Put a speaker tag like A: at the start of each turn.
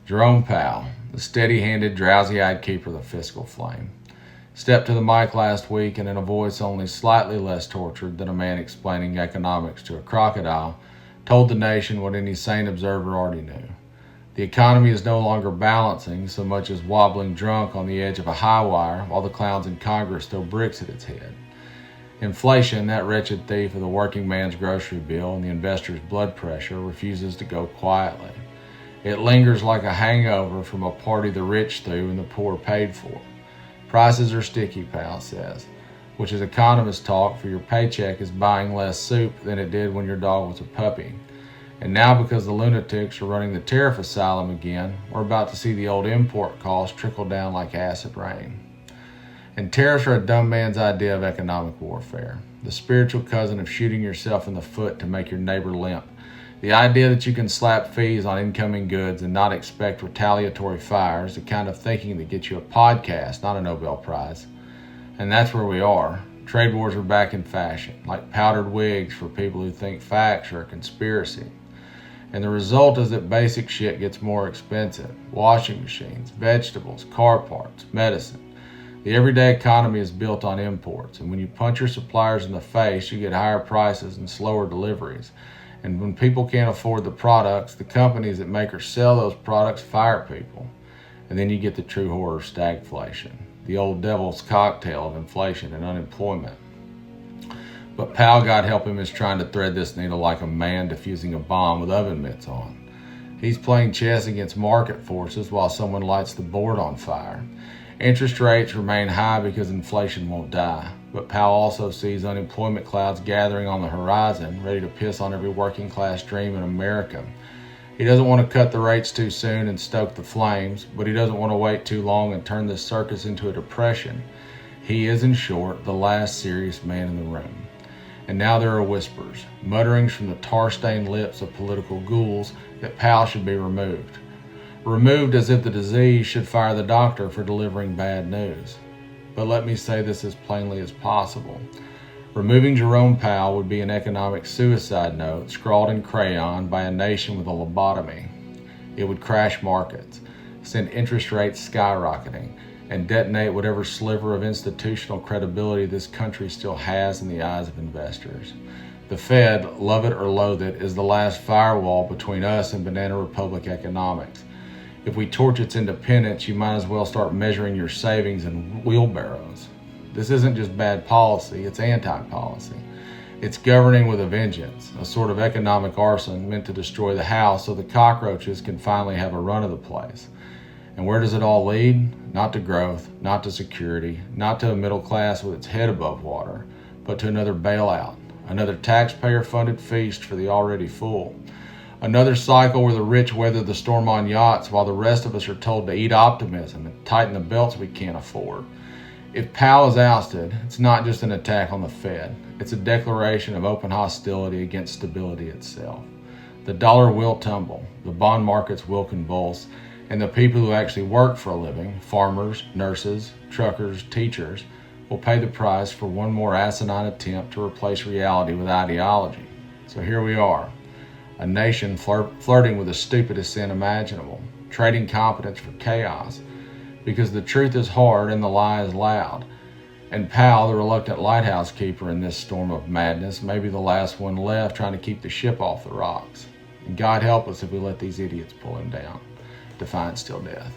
A: Jerome Powell, the steady-handed, drowsy-eyed keeper of the fiscal flame, stepped to the mic last week and in a voice only slightly less tortured than a man explaining economics to a crocodile, told the nation what any sane observer already knew. The economy is no longer balancing so much as wobbling drunk on the edge of a high wire while the clowns in Congress throw bricks at its head. Inflation, that wretched thief of the working man's grocery bill and the investor's blood pressure, refuses to go quietly. It lingers like a hangover from a party the rich threw and the poor paid for. Prices are sticky, Powell says, which is economist talk for your paycheck is buying less soup than it did when your dog was a puppy. And now because the lunatics are running the tariff asylum again, we're about to see the old import costs trickle down like acid rain. And tariffs are a dumb man's idea of economic warfare, the spiritual cousin of shooting yourself in the foot to make your neighbor limp. The idea that you can slap fees on incoming goods and not expect retaliatory fire is the kind of thinking that gets you a podcast, not a Nobel Prize. And that's where we are. Trade wars are back in fashion, like powdered wigs for people who think facts are a conspiracy. And the result is that basic shit gets more expensive. Washing machines, vegetables, car parts, medicine. The everyday economy is built on imports, and when you punch your suppliers in the face, you get higher prices and slower deliveries. And when people can't afford the products, the companies that make or sell those products fire people. And then you get the true horror of stagflation, the old devil's cocktail of inflation and unemployment. But Powell, God help him, is trying to thread this needle like a man defusing a bomb with oven mitts on. He's playing chess against market forces while someone lights the board on fire. Interest rates remain high because inflation won't die, but Powell also sees unemployment clouds gathering on the horizon, ready to piss on every working class dream in America. He doesn't want to cut the rates too soon and stoke the flames, but he doesn't want to wait too long and turn this circus into a depression. He is, in short, the last serious man in the room. And now there are whispers, mutterings from the tar-stained lips of political ghouls that Powell should be removed. Removed as if the disease should fire the doctor for delivering bad news. But let me say this as plainly as possible. Removing Jerome Powell would be an economic suicide note scrawled in crayon by a nation with a lobotomy. It would crash markets, send interest rates skyrocketing, and detonate whatever sliver of institutional credibility this country still has in the eyes of investors. The Fed, love it or loathe it, is the last firewall between us and Banana Republic economics. If we torch its independence, you might as well start measuring your savings in wheelbarrows. This isn't just bad policy, it's anti-policy. It's governing with a vengeance, a sort of economic arson meant to destroy the house so the cockroaches can finally have a run of the place. And where does it all lead? Not to growth, not to security, not to a middle class with its head above water, but to another bailout, another taxpayer-funded feast for the already full. Another cycle where the rich weather the storm on yachts while the rest of us are told to eat optimism and tighten the belts we can't afford. If Powell is ousted, it's not just an attack on the Fed. It's a declaration of open hostility against stability itself. The dollar will tumble, the bond markets will convulse, and the people who actually work for a living, farmers, nurses, truckers, teachers, will pay the price for one more asinine attempt to replace reality with ideology. So here we are. A nation flirting with the stupidest sin imaginable, trading competence for chaos, because the truth is hard and the lie is loud. And Powell, the reluctant lighthouse keeper in this storm of madness, may be the last one left trying to keep the ship off the rocks. And God help us if we let these idiots pull him down. Defiance till death.